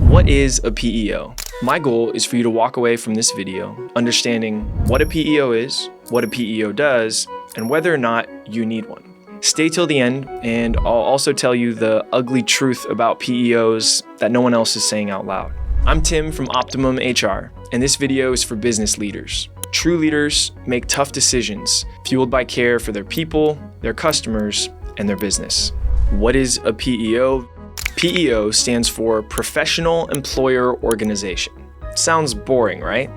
What is a PEO? My goal is for you to walk away from this video understanding what a PEO is, what a PEO does, and whether or not you need one. Stay till the end, and I'll also tell you the ugly truth about PEOs that no one else is saying out loud. I'm Tim from Optimum HR, and this video is for business leaders. True leaders make tough decisions, fueled by care for their people, their customers, and their business. What is a PEO? PEO stands for Professional Employer Organization. Sounds boring, right?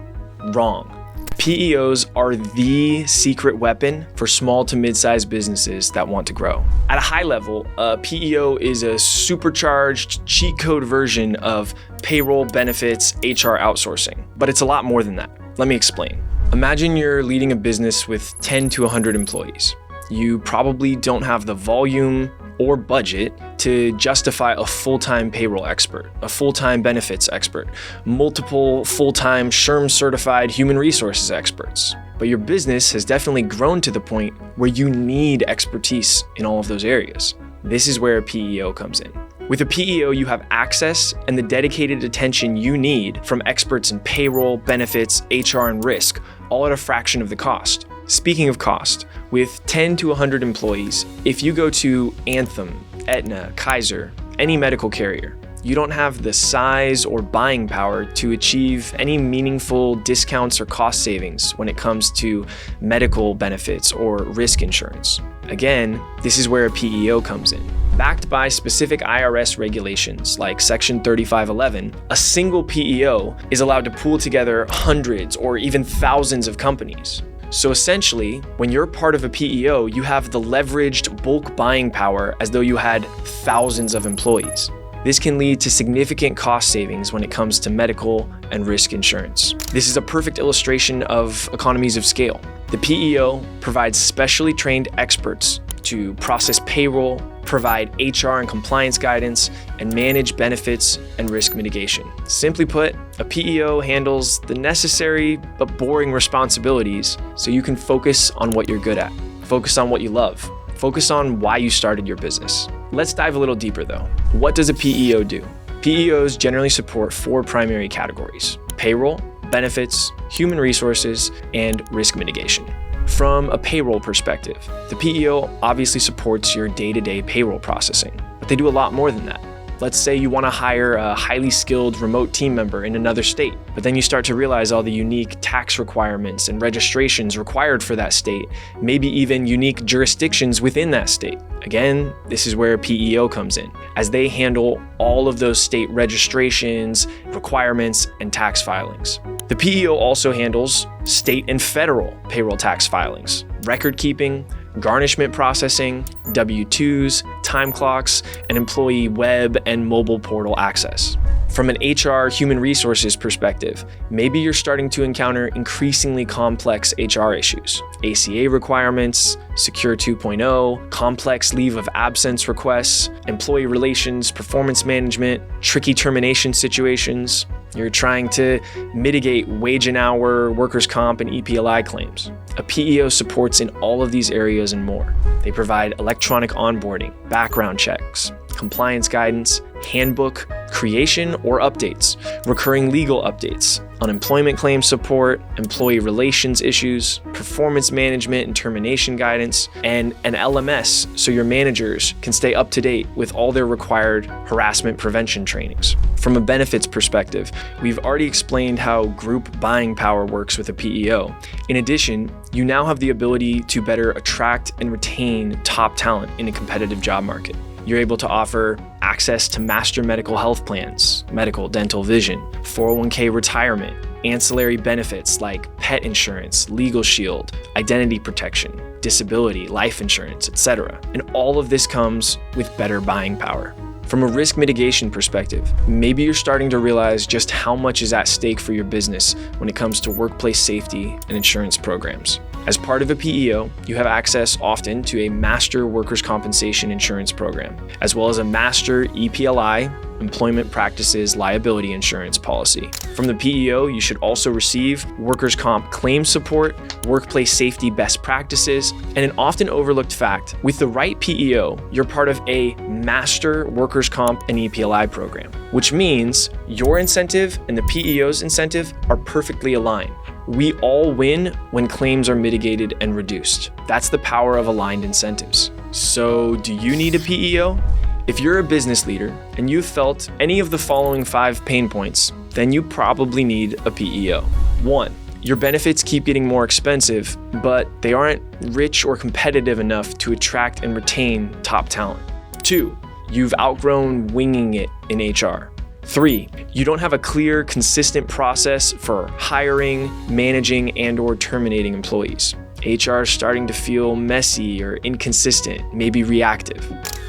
Wrong. PEOs are the secret weapon for small to mid-sized businesses that want to grow. At a high level, a PEO is a supercharged cheat code version of payroll, benefits, HR outsourcing. But it's a lot more than that. Let me explain. Imagine you're leading a business with 10 to 100 employees. You probably don't have the volume or budget to justify a full-time payroll expert, a full-time benefits expert, multiple full-time SHRM-certified human resources experts. But your business has definitely grown to the point where you need expertise in all of those areas. This is where a PEO comes in. With a PEO, you have access and the dedicated attention you need from experts in payroll, benefits, HR, and risk, all at a fraction of the cost. Speaking of cost, with 10 to 100 employees, if you go to Anthem, Aetna, Kaiser, any medical carrier, you don't have the size or buying power to achieve any meaningful discounts or cost savings when it comes to medical benefits or risk insurance. Again, this is where a PEO comes in. Backed by specific IRS regulations like Section 3511, a single PEO is allowed to pool together hundreds or even thousands of companies. So essentially, when you're part of a PEO, you have the leveraged bulk buying power as though you had thousands of employees. This can lead to significant cost savings when it comes to medical and risk insurance. This is a perfect illustration of economies of scale. The PEO provides specially trained experts to process payroll, provide HR and compliance guidance, and manage benefits and risk mitigation. Simply put, a PEO handles the necessary but boring responsibilities so you can focus on what you're good at, focus on what you love, focus on why you started your business. Let's dive a little deeper though. What does a PEO do? PEOs generally support 4 primary categories: payroll, benefits, human resources, and risk mitigation. From a payroll perspective, the PEO obviously supports your day-to-day payroll processing, but they do a lot more than that. Let's say you want to hire a highly skilled remote team member in another state, but then you start to realize all the unique tax requirements and registrations required for that state, maybe even unique jurisdictions within that state. Again, this is where PEO comes in, as they handle all of those state registrations, requirements, and tax filings. The PEO also handles state and federal payroll tax filings, record keeping, garnishment processing, W-2s, time clocks, and employee web and mobile portal access. From an HR human resources perspective, maybe you're starting to encounter increasingly complex HR issues, ACA requirements, Secure 2.0, complex leave of absence requests, employee relations, performance management, tricky termination situations. You're trying to mitigate wage and hour, workers' comp, and EPLI claims. A PEO supports in all of these areas and more. They provide electronic onboarding, background checks, compliance guidance, handbook creation or updates, recurring legal updates, unemployment claim support, employee relations issues, performance management and termination guidance, and an LMS so your managers can stay up to date with all their required harassment prevention trainings. From a benefits perspective, we've already explained how group buying power works with a PEO. In addition, you now have the ability to better attract and retain top talent in a competitive job market. You're able to offer access to master medical health plans, medical, dental, vision, 401k retirement, ancillary benefits like pet insurance, legal shield, identity protection, disability, life insurance, etc. And all of this comes with better buying power. From a risk mitigation perspective, maybe you're starting to realize just how much is at stake for your business when it comes to workplace safety and insurance programs. As part of a PEO, you have access often to a master workers' compensation insurance program, as well as a master EPLI, employment practices liability insurance policy. From the PEO, you should also receive workers' comp claim support, workplace safety best practices, and an often overlooked fact: with the right PEO, you're part of a master workers' comp and EPLI program, which means your incentive and the PEO's incentive are perfectly aligned. We all win when claims are mitigated and reduced. That's the power of aligned incentives. So, do you need a PEO? If you're a business leader and you've felt any of the following 5 pain points, then you probably need a PEO. 1. Your benefits keep getting more expensive, but they aren't rich or competitive enough to attract and retain top talent. 2. You've outgrown winging it in HR. 3. You don't have a clear, consistent process for hiring, managing, and/or terminating employees. HR is starting to feel messy or inconsistent, maybe reactive.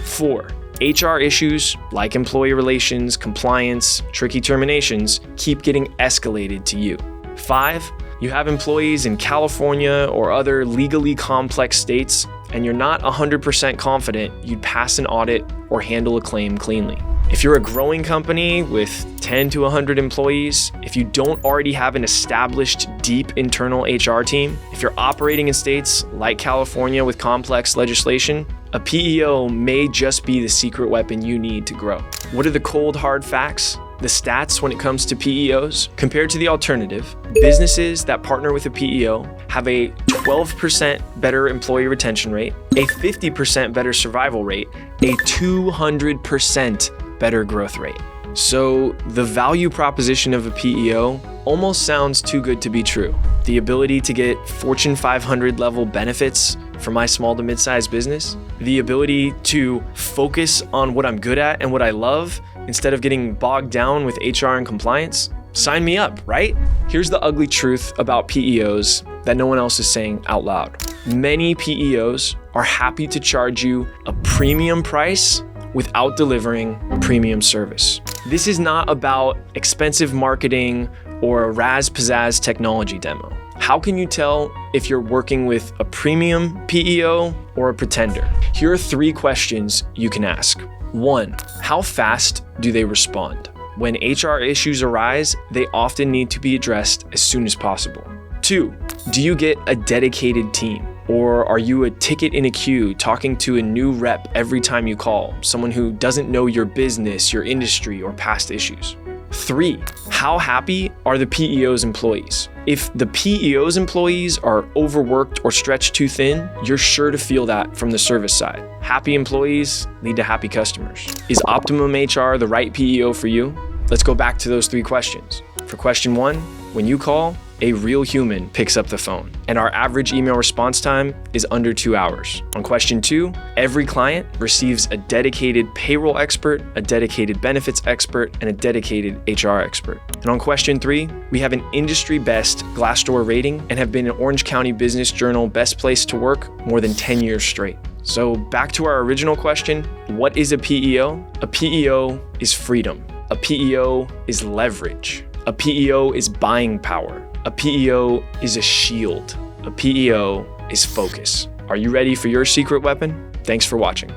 4. HR issues like employee relations, compliance, tricky terminations keep getting escalated to you. 5. You have employees in California or other legally complex states, and you're not 100% confident you'd pass an audit or handle a claim cleanly. If you're a growing company with 10 to 100 employees, if you don't already have an established, deep internal HR team, if you're operating in states like California with complex legislation, a PEO may just be the secret weapon you need to grow. What are the cold, hard facts? The stats when it comes to PEOs? Compared to the alternative, businesses that partner with a PEO have a 12% better employee retention rate, a 50% better survival rate, a 200% better growth rate. So the value proposition of a PEO almost sounds too good to be true. The ability to get Fortune 500 level benefits for my small to mid-sized business, the ability to focus on what I'm good at and what I love instead of getting bogged down with HR and compliance. Sign me up, right? Here's the ugly truth about PEOs that no one else is saying out loud. Many PEOs are happy to charge you a premium price without delivering premium service. This is not about expensive marketing or a razz-pizzazz technology demo. How can you tell if you're working with a premium PEO or a pretender? Here are 3 questions you can ask. 1. How fast do they respond? When HR issues arise, they often need to be addressed as soon as possible. 2. Do you get a dedicated team? Or are you a ticket in a queue talking to a new rep every time you call, someone who doesn't know your business, your industry, or past issues? 3. How happy are the PEO's employees? If the PEO's employees are overworked or stretched too thin, you're sure to feel that from the service side. Happy employees lead to happy customers. Is Optimum HR the right PEO for you? Let's go back to those 3 questions. For question 1, when you call, a real human picks up the phone, and our average email response time is under 2 hours. On question 2, every client receives a dedicated payroll expert, a dedicated benefits expert, and a dedicated HR expert. And on question 3, we have an industry best Glassdoor rating and have been an Orange County Business Journal best place to work more than 10 years straight. So back to our original question, what is a PEO? A PEO is freedom. A PEO is leverage. A PEO is buying power. A PEO is a shield. A PEO is focus. Are you ready for your secret weapon? Thanks for watching.